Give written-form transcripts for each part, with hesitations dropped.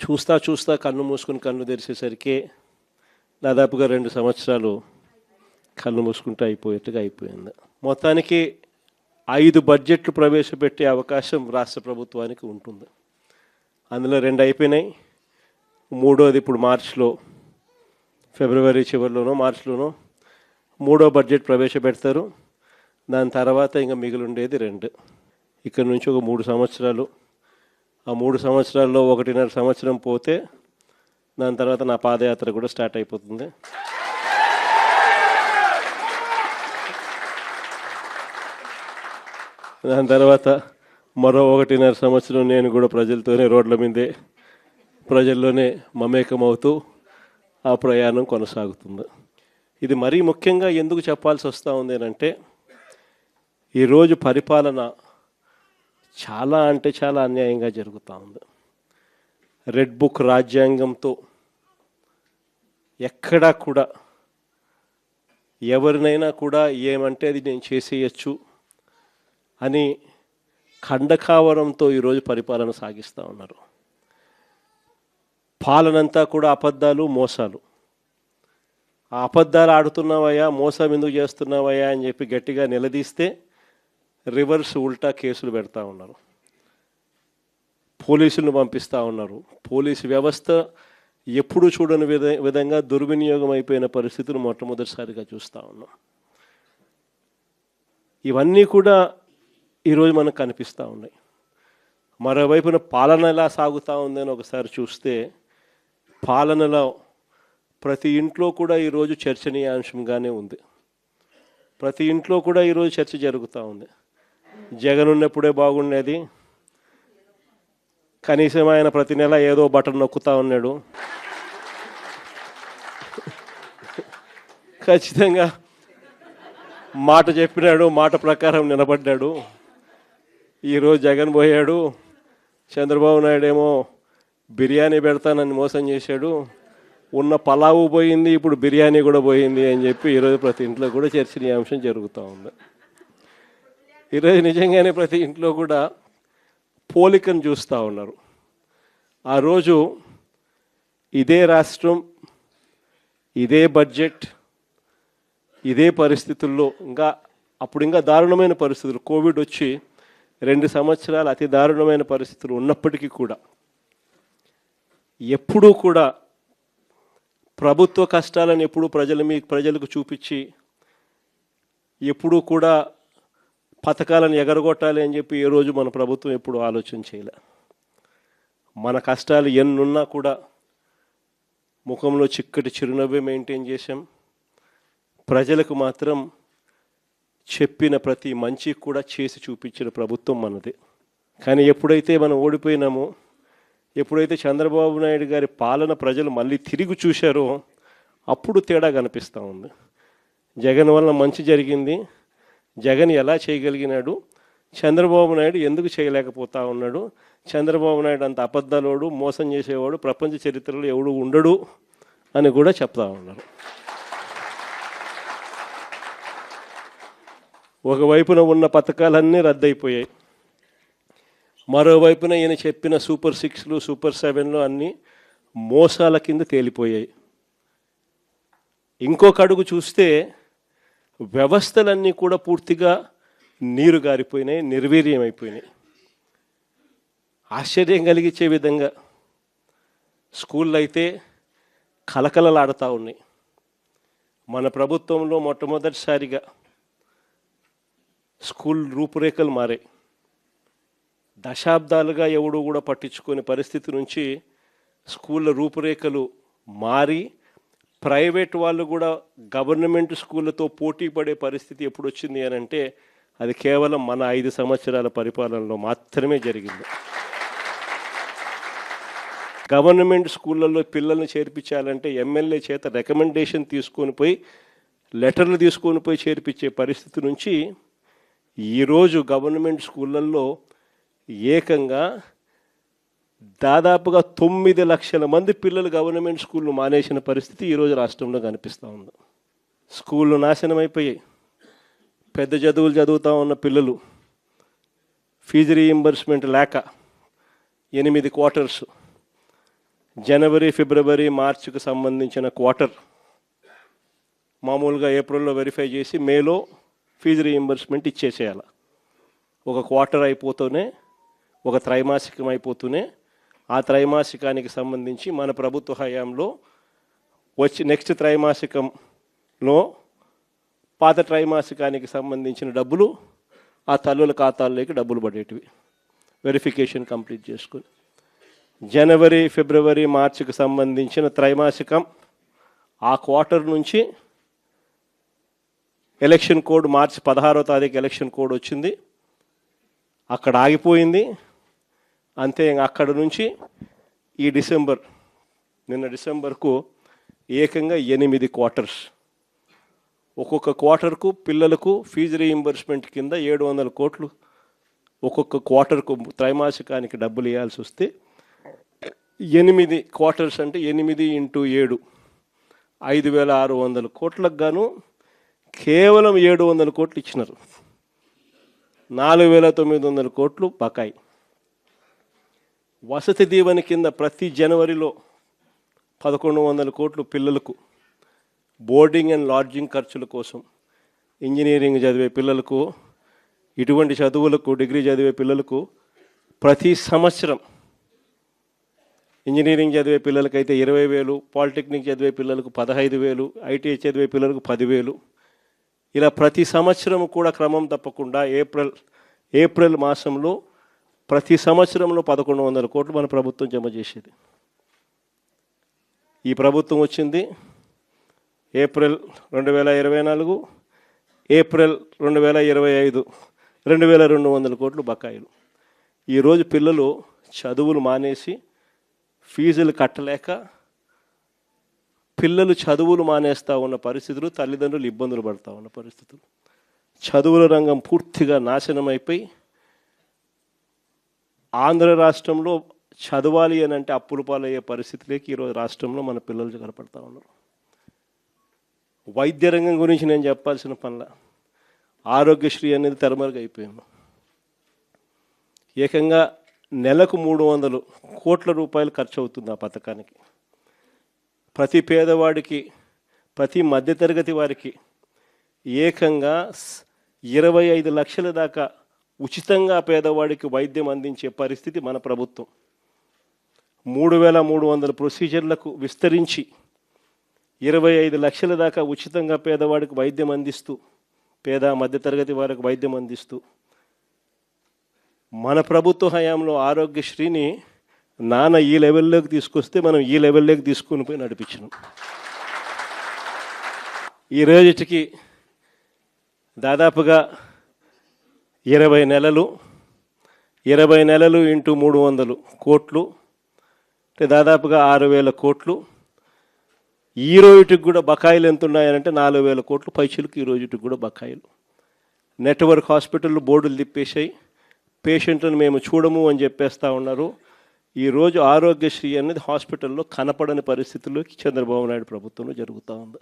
చూస్తా చూస్తా కన్ను మూసుకుని కన్ను తెరిచేసరికి దాదాపుగా 2 సంవత్సరాలు కన్ను మూసుకుంటూ అయిపోయేట్టుగా అయిపోయింది. మొత్తానికి 5 బడ్జెట్లు ప్రవేశపెట్టే అవకాశం రాష్ట్ర ప్రభుత్వానికి ఉంటుంది. అందులో 2 అయిపోయినాయి. మూడోది ఇప్పుడు మార్చిలో, ఫిబ్రవరి చివరిలోనో మార్చిలోనో మూడో బడ్జెట్ ప్రవేశపెడతారు. దాని తర్వాత ఇంకా మిగిలిండేది 2. ఇక్కడ నుంచి ఒక 3 సంవత్సరాలు. ఆ 3 సంవత్సరాల్లో 1.5 సంవత్సరం పోతే దాని తర్వాత నా పాదయాత్ర కూడా స్టార్ట్ అయిపోతుంది. దాని తర్వాత మరో 1.5 సంవత్సరం నేను కూడా ప్రజలతోనే రోడ్ల మీదే ప్రజల్లోనే మమేకమవుతూ ఆ ప్రయాణం కొనసాగుతుంది. ఇది మరీ ముఖ్యంగా ఎందుకు చెప్పాల్సి వస్తూ ఉంది అంటే, ఈరోజు పరిపాలన చాలా అంటే చాలా అన్యాయంగా జరుగుతూ ఉంది. రెడ్ బుక్ రాజ్యాంగంతో ఎక్కడా కూడా ఎవరినైనా కూడా ఏమంటే అది నేను చేసేయచ్చు అని ఖండకావరంతో ఈరోజు పరిపాలన సాగిస్తూ ఉన్నారు. పాలనంతా కూడా అబద్ధాలు, మోసాలు. ఆ అబద్ధాలు ఆడుతున్నావయ్యా, మోసం ఎందుకు చేస్తున్నావయ్యా అని చెప్పి గట్టిగా నిలదీస్తే రివర్స్ ఉల్టా కేసులు పెడతా ఉన్నారు. పోలీసులను పంపిస్తూ ఉన్నారు. పోలీసు వ్యవస్థ ఎప్పుడు చూడని విధంగా దుర్వినియోగం అయిపోయిన పరిస్థితులు మొట్టమొదటిసారిగా చూస్తూ ఉన్నాం. ఇవన్నీ కూడా ఈరోజు మనకు కనిపిస్తూ ఉన్నాయి. మరోవైపున పాలన ఎలా సాగుతూ ఉందని ఒకసారి చూస్తే, పాలనలో ప్రతి ఇంట్లో కూడా ఈరోజు చర్చనీయాంశంగానే ఉంది. ప్రతి ఇంట్లో కూడా ఈరోజు చర్చ జరుగుతూ ఉంది. జగన్ ఉన్నప్పుడే బాగుండేది, కనీసం ఆయన ప్రతి నెల ఏదో బటన్ నొక్కుతూ ఉన్నాడు, ఖచ్చితంగా మాట చెప్పినాడు, మాట ప్రకారం నిలబడ్డాడు. ఈరోజు జగన్ పోయాడు, చంద్రబాబు నాయుడు ఏమో బిర్యానీ పెడతానని మోసం చేశాడు, ఉన్న పలావు పోయింది, ఇప్పుడు బిర్యానీ కూడా పోయింది అని చెప్పి ఈరోజు ప్రతి ఇంట్లో కూడా చర్చనీయాంశం జరుగుతూ ఉంది. ఈరోజు నిజంగానే ప్రతి ఇంట్లో కూడా పోలికను చూస్తూ ఉన్నారు. ఆ రోజు ఇదే రాష్ట్రం, ఇదే బడ్జెట్, ఇదే పరిస్థితుల్లో అప్పుడు ఇంకా దారుణమైన పరిస్థితులు, కోవిడ్ వచ్చి 2 సంవత్సరాలు అతి దారుణమైన పరిస్థితులు ఉన్నప్పటికీ కూడా ఎప్పుడూ కూడా ప్రభుత్వ కష్టాలను ఎప్పుడూ ప్రజలకు చూపించి ఎప్పుడూ కూడా పథకాలను ఎగరగొట్టాలి అని చెప్పి ఏ రోజు మన ప్రభుత్వం ఎప్పుడు ఆలోచన చేయలే. మన కష్టాలు ఎన్నున్నా కూడా ముఖంలో చిక్కటి చిరునవ్వే మెయింటైన్ చేశాం. ప్రజలకు మాత్రం చెప్పిన ప్రతి మంచి కూడా చేసి చూపించిన ప్రభుత్వం మనది. కానీ ఎప్పుడైతే మనం ఓడిపోయినామో, ఎప్పుడైతే చంద్రబాబు నాయుడు గారి పాలన ప్రజలు మళ్ళీ తిరిగి చూశారో అప్పుడు తేడా కనిపిస్తూ ఉంది. జగన్ వల్ల మంచి జరిగింది, జగన్ ఎలా చేయగలిగినాడు, చంద్రబాబు నాయుడు ఎందుకు చేయలేకపోతా ఉన్నాడు, చంద్రబాబు నాయుడు అంత అబద్ధాలోడు, మోసం చేసేవాడు ప్రపంచ చరిత్రలో ఎవడు ఉండడు అని కూడా చెప్తా ఉన్నారు. ఒకవైపున ఉన్న పథకాలన్నీ రద్దయిపోయాయి, మరోవైపున ఈయన చెప్పిన సూపర్ 6లు, సూపర్ 7లు అన్నీ మోసాల కింద తేలిపోయాయి. ఇంకొక అడుగు చూస్తే వ్యవస్థలన్నీ కూడా పూర్తిగా నీరు గారిపోయినాయి, నిర్వీర్యమైపోయినాయి. ఆశ్చర్యం కలిగించే విధంగా స్కూళ్ళు అయితే కలకలలాడుతూ ఉన్నాయి. మన ప్రభుత్వంలో మొట్టమొదటిసారిగా స్కూల్ రూపురేఖలు మారాయి. దశాబ్దాలుగా ఎవడు కూడా పట్టించుకునే పరిస్థితి నుంచి స్కూళ్ళ రూపురేఖలు మారి ప్రైవేట్ వాళ్ళు కూడా గవర్నమెంట్ స్కూళ్ళతో పోటీ పడే పరిస్థితి ఎప్పుడు వచ్చింది అని అంటే అది కేవలం మన 5 సంవత్సరాల పరిపాలనలో మాత్రమే జరిగింది. గవర్నమెంట్ స్కూళ్ళల్లో పిల్లల్ని చేర్పించాలంటే ఎమ్మెల్యే చేత రికమెండేషన్ తీసుకొని పోయి, లెటర్లు తీసుకొని పోయి చేర్పించే పరిస్థితి నుంచి ఈరోజు గవర్నమెంట్ స్కూళ్ళల్లో ఏకంగా దాదాపుగా 9 లక్షల మంది పిల్లలు గవర్నమెంట్ స్కూళ్ళు మానేసిన పరిస్థితి ఈరోజు రాష్ట్రంలో కనిపిస్తూ ఉంది. స్కూళ్ళు నాశనం అయిపోయాయి. పెద్ద చదువులు చదువుతూ ఉన్న పిల్లలు ఫీజు రీయింబర్స్మెంట్ లేక 8 క్వార్టర్స్, జనవరి, ఫిబ్రవరి, మార్చికి సంబంధించిన క్వార్టర్ మామూలుగా ఏప్రిల్లో వెరిఫై చేసి మేలో ఫీజు రీయింబర్స్మెంట్ ఇచ్చేసేయాలి. ఒక క్వార్టర్ అయిపోతూనే, ఒక త్రైమాసికం అయిపోతూనే ఆ త్రైమాసికానికి సంబంధించి మన ప్రభుత్వ హయాంలో నెక్స్ట్ త్రైమాసికంలో పాత త్రైమాసికానికి సంబంధించిన డబ్బులు ఆ తల్లుల ఖాతాల్లోకి డబ్బులు పడేటివి వెరిఫికేషన్ కంప్లీట్ చేసుకుని. జనవరి, ఫిబ్రవరి, మార్చికి సంబంధించిన త్రైమాసికం ఆ క్వార్టర్ నుంచి ఎలక్షన్ కోడ్ మార్చి 16వ తారీఖు ఎలక్షన్ కోడ్ వచ్చింది, అక్కడ ఆగిపోయింది. అంతే. అక్కడ నుంచి ఈ నిన్న డిసెంబర్కు ఏకంగా 8 క్వార్టర్స్. ఒక్కొక్క క్వార్టర్కు పిల్లలకు ఫీజు రీయింబర్స్మెంట్ కింద 700 కోట్లు ఒక్కొక్క క్వార్టర్కు త్రైమాసికానికి డబ్బులు ఇవ్వాల్సి వస్తే 8 క్వార్టర్స్ అంటే 8 × 7 5,600 కోట్లకు గాను కేవలం 700 కోట్లు ఇచ్చినారు. 4,900 కోట్లు బకాయి. వసతి దీవెన కింద ప్రతి జనవరిలో 1,100 కోట్లు పిల్లలకు బోర్డింగ్ అండ్ లాడ్జింగ్ ఖర్చుల కోసం, ఇంజనీరింగ్ చదివే పిల్లలకు, ఇటువంటి చదువులకు, డిగ్రీ చదివే పిల్లలకు ప్రతి సంవత్సరం ఇంజనీరింగ్ చదివే పిల్లలకైతే 20,000, పాలిటెక్నిక్ చదివే పిల్లలకు 15,000, ఐటీఐ చదివే పిల్లలకు 10,000. ఇలా ప్రతి సంవత్సరం కూడా క్రమం తప్పకుండా ఏప్రిల్ మాసంలో ప్రతి సంవత్సరంలో 1,100 కోట్లు మన ప్రభుత్వం జమ చేసేది. ఈ ప్రభుత్వం వచ్చింది ఏప్రిల్ 2024, ఏప్రిల్ 2025 2,200 కోట్లు బకాయిలు. ఈరోజు పిల్లలు చదువులు మానేసి ఫీజులు కట్టలేక పిల్లలు చదువులు మానేస్తూ ఉన్న పరిస్థితులు, తల్లిదండ్రులు ఇబ్బందులు పడుతూ ఉన్న పరిస్థితులు. చదువుల రంగం పూర్తిగా నాశనం అయిపోయి ఆంధ్ర రాష్ట్రంలో చదవాలి అని అంటే అప్పుల పాలయ్యే పరిస్థితిలోకి ఈరోజు రాష్ట్రంలో మన పిల్లలు కనపడతా ఉన్నారు. వైద్య రంగం గురించి నేను చెప్పాల్సిన పనిలా, ఆరోగ్యశ్రీ అనేది తెరమరుగైపోయింది. ఏకంగా నెలకు 300 కోట్ల రూపాయలు ఖర్చు అవుతుంది ఆ పథకానికి. ప్రతి పేదవాడికి, ప్రతి మధ్యతరగతి వారికి ఏకంగా 25 లక్షల దాకా ఉచితంగా పేదవాడికి వైద్యం అందించే పరిస్థితి మన ప్రభుత్వం. 3,300 ప్రొసీజర్లకు విస్తరించి 25 లక్షల దాకా ఉచితంగా పేదవాడికి వైద్యం అందిస్తూ, పేద మధ్యతరగతి వారికి వైద్యం అందిస్తూ మన ప్రభుత్వ హయాంలో ఆరోగ్యశ్రీని నాన్న ఈ లెవెల్లోకి తీసుకొస్తే మనం ఈ లెవెల్లోకి తీసుకుని పోయి నడిపించినాం. ఈ రోజుకి దాదాపుగా 20 నెలలు × 300 కోట్లు అంటే దాదాపుగా 6,000 కోట్లు. ఈ రోజుకి కూడా బకాయిలు ఎంత ఉన్నాయనంటే 4,000 కోట్లు పైచీలకు ఈ రోజుకి కూడా బకాయిలు. నెట్వర్క్ హాస్పిటల్ బోర్డులు తిప్పేసాయి, పేషెంట్లను మేము చూడము అని చెప్పేస్తూ ఉన్నారు. ఈరోజు ఆరోగ్యశ్రీ అనేది హాస్పిటల్లో కనపడని పరిస్థితుల్లోకి చంద్రబాబు నాయుడు ప్రభుత్వంలో జరుగుతూ ఉంది.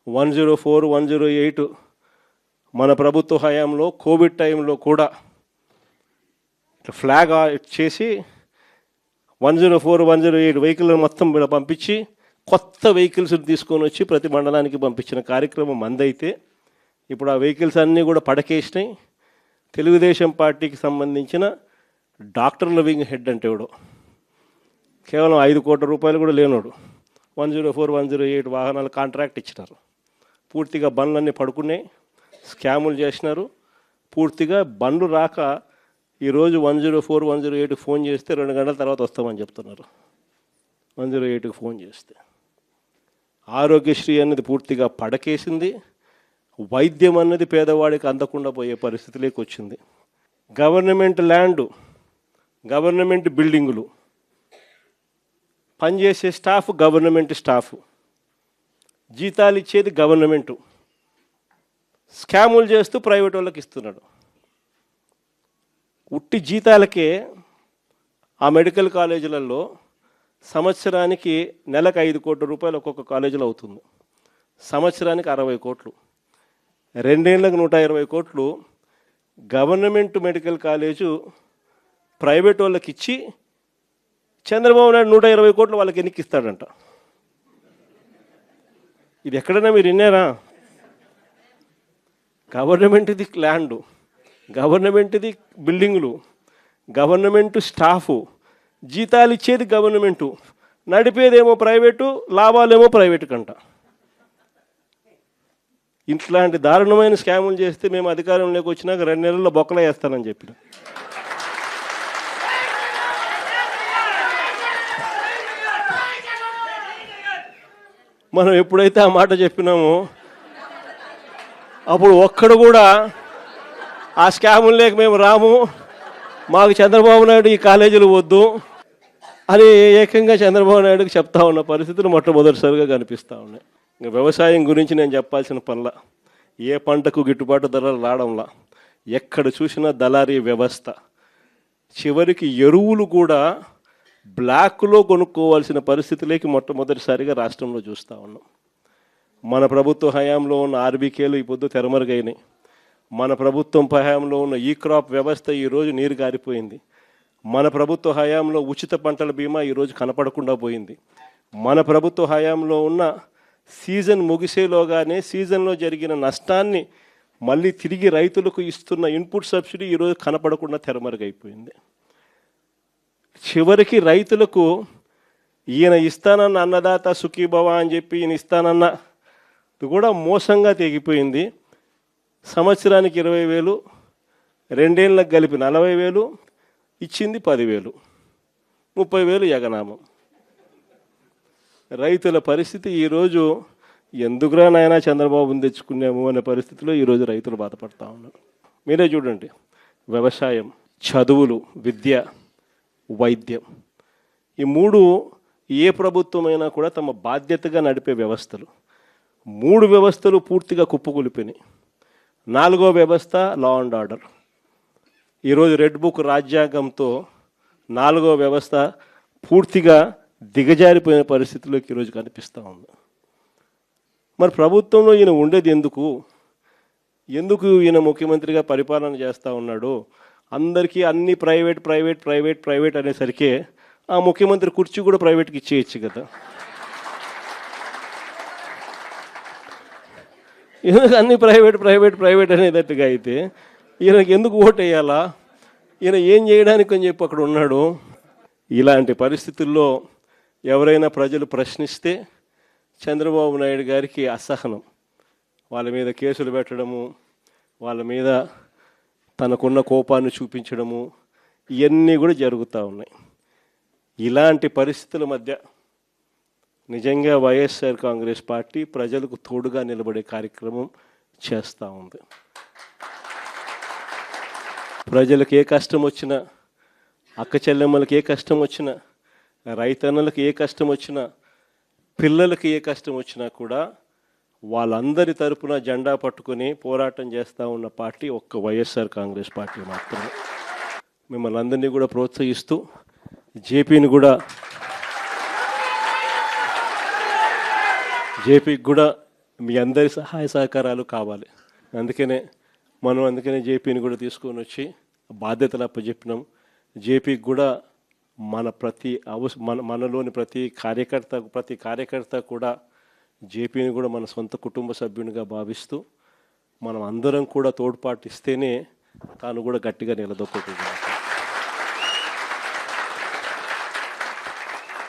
104, 108 మన ప్రభుత్వ హయాంలో కోవిడ్ టైంలో కూడా ఫ్లాగ్ చేసి 104, 108 వెహికల్ మొత్తం పంపించి కొత్త వెహికల్స్ తీసుకొని వచ్చి ప్రతి మండలానికి పంపించిన కార్యక్రమం మందైతే ఇప్పుడు ఆ వెహికల్స్ అన్నీ కూడా పడకేసినాయి. తెలుగుదేశం పార్టీకి సంబంధించిన డాక్టర్ల వింగ్ హెడ్ అంటే ఎవడో కేవలం 5 కోట్ల రూపాయలు కూడా లేనోడు 104, 108 వాహనాలు కాంట్రాక్ట్ ఇచ్చినారు. పూర్తిగా బండ్లన్నీ పడుకున్నాయి, స్కాములు చేసినారు. పూర్తిగా బండ్లు రాక ఈరోజు 104, 108 ఫోన్ చేస్తే 2 గంటల తర్వాత వస్తామని చెప్తున్నారు. 108కి ఫోన్ చేస్తే ఆరోగ్యశ్రీ అనేది పూర్తిగా పడకేసింది. వైద్యం అన్నది పేదవాడికి అందకుండా పోయే పరిస్థితిలోకి వచ్చింది. గవర్నమెంట్ ల్యాండ్, గవర్నమెంట్ బిల్డింగులు, పనిచేసే స్టాఫ్ గవర్నమెంట్ స్టాఫ్, జీతాలు ఇచ్చేది గవర్నమెంటు, స్కాములు చేస్తూ ప్రైవేట్ వాళ్ళకి ఇస్తున్నాడు. ఉట్టి జీతాలకే ఆ మెడికల్ కాలేజీలలో సంవత్సరానికి నెలకు 5 కోట్ల రూపాయలు ఒక్కొక్క కాలేజీలో అవుతుంది. సంవత్సరానికి 60 కోట్లు, 2 ఏళ్ళకు 120 కోట్లు గవర్నమెంట్ మెడికల్ కాలేజు ప్రైవేట్ వాళ్ళకి ఇచ్చి చంద్రబాబు నాయుడు 120 కోట్లు వాళ్ళకి ఎన్నికిస్తాడంట. ఇది ఎక్కడైనా మీరు విన్నారా? గవర్నమెంట్ది ల్యాండు, గవర్నమెంట్ది బిల్డింగులు, గవర్నమెంట్ స్టాఫు, జీతాలు ఇచ్చేది గవర్నమెంటు, నడిపేదేమో ప్రైవేటు, లాభాలేమో ప్రైవేటు కంట. ఇట్లాంటి దారుణమైన స్కాములు చేస్తే మేము అధికారంలోకి వచ్చినాక 2 నెలల్లో బొక్కలు వేస్తానని చెప్పిన. మనం ఎప్పుడైతే ఆ మాట చెప్పినామో అప్పుడు ఒక్కడు కూడా ఆ స్కాములు లేక మేము రాము, మాకు చంద్రబాబు నాయుడు ఈ కాలేజీలు వద్దు అని ఏకంగా చంద్రబాబు నాయుడుకి చెప్తా ఉన్న పరిస్థితులు మొట్టమొదటిసారిగా కనిపిస్తూ ఉన్నాయి. ఇంకా వ్యవసాయం గురించి నేను చెప్పాల్సిన పనిలా, ఏ పంటకు గిట్టుబాటు ధరలు రావడంలా, ఎక్కడ చూసినా దళారీ వ్యవస్థ, చివరికి ఎరువులు కూడా బ్లాక్లో కొనుక్కోవాల్సిన పరిస్థితులకి మొట్టమొదటిసారిగా రాష్ట్రంలో చూస్తూ ఉన్నాం. మన ప్రభుత్వ హయాంలో ఉన్న ఆర్బీకేలు ఈ పొద్దు తెరమరుగైనాయి. మన ప్రభుత్వం హయాంలో ఉన్న ఈ క్రాప్ వ్యవస్థ ఈరోజు నీరు గారిపోయింది. మన ప్రభుత్వ హయాంలో ఉచిత పంటల బీమా ఈరోజు కనపడకుండా పోయింది. మన ప్రభుత్వ హయాంలో ఉన్న సీజన్ ముగిసేలోగానే సీజన్లో జరిగిన నష్టాన్ని మళ్ళీ తిరిగి రైతులకు ఇస్తున్న ఇన్పుట్ సబ్సిడీ ఈరోజు కనపడకుండా తెరమరుగైపోయింది. చివరికి రైతులకు ఈయన ఇస్తానన్న అన్నదాత సుఖీభవ అని చెప్పి ఈయన ఇస్తానన్న కూడా మోసంగా తెగిపోయింది. సంవత్సరానికి 20,000, 2 ఏళ్ళకు కలిపి 40,000, ఇచ్చింది 10,000, 30,000 ఎగనామం. రైతుల పరిస్థితి ఈరోజు ఎందుకురా నాయనా చంద్రబాబుని తెచ్చుకున్నాము అనే పరిస్థితిలో ఈరోజు రైతులు బాధపడతా ఉన్నారు. మీరే చూడండి, వ్యవసాయం, చదువులు, విద్య, వైద్యం, ఈ 3 ఏ ప్రభుత్వమైనా కూడా తమ బాధ్యతగా నడిపే వ్యవస్థలు. 3 వ్యవస్థలు పూర్తిగా కుప్పకూలిపోయినాయి. 4వ వ్యవస్థ లా అండ్ ఆర్డర్. ఈరోజు రెడ్ బుక్ రాజ్యాంగంతో 4వ వ్యవస్థ పూర్తిగా దిగజారిపోయిన పరిస్థితుల్లోకి ఈరోజు కనిపిస్తూ ఉంది. మరి ప్రభుత్వంలో ఈయన ఉండేది ఎందుకు ఈయన ముఖ్యమంత్రిగా పరిపాలన చేస్తూ ఉన్నాడు? అందరికీ అన్ని ప్రైవేట్ ప్రైవేట్ ప్రైవేట్ ప్రైవేట్ అనేసరికి ఆ ముఖ్యమంత్రి కుర్చీ కూడా ప్రైవేట్కి ఇచ్చేయచ్చు కదా. ఎందుకు అన్ని ప్రైవేట్ ప్రైవేట్ ప్రైవేట్ అనేటట్టుగా అయితే ఈయనకి ఎందుకు ఓటు వేయాలా? ఈయన ఏం చేయడానికి అని చెప్పి అక్కడ ఉన్నాడు. ఇలాంటి పరిస్థితుల్లో ఎవరైనా ప్రజలు ప్రశ్నిస్తే చంద్రబాబు నాయుడు గారికి అసహనం, వాళ్ళ మీద కేసులు పెట్టడము, వాళ్ళ మీద తనకున్న కోపాన్ని చూపించడము, ఇవన్నీ కూడా జరుగుతూ ఉన్నాయి. ఇలాంటి పరిస్థితుల మధ్య నిజంగా వైఎస్ఆర్ కాంగ్రెస్ పార్టీ ప్రజలకు తోడుగా నిలబడే కార్యక్రమం చేస్తూ ఉంది. ప్రజలకు ఏ కష్టం వచ్చినా, అక్క చెల్లెమ్మలకు ఏ కష్టం వచ్చినా, రైతన్నలకు ఏ కష్టం వచ్చినా, పిల్లలకి ఏ కష్టం వచ్చినా కూడా వాళ్ళందరి తరపున జెండా పట్టుకొని పోరాటం చేస్తూ ఉన్న పార్టీ ఒక్క వైఎస్ఆర్ కాంగ్రెస్ పార్టీ మాత్రమే. మిమ్మల్ని అందరినీ కూడా ప్రోత్సహిస్తూ జేపీకి కూడా మీ అందరి సహాయ సహకారాలు కావాలి. అందుకనే జేపీని కూడా తీసుకొని వచ్చి బాధ్యతలు అప్పచెప్పినాం. జేపీకి కూడా మనలోని ప్రతి కార్యకర్త కూడా జేపీని కూడా మన సొంత కుటుంబ సభ్యునిగా భావిస్తూ మనం అందరం కూడా తోడ్పాటు ఇస్తేనే తాను కూడా గట్టిగా నిలదొక్కుంటున్నాం.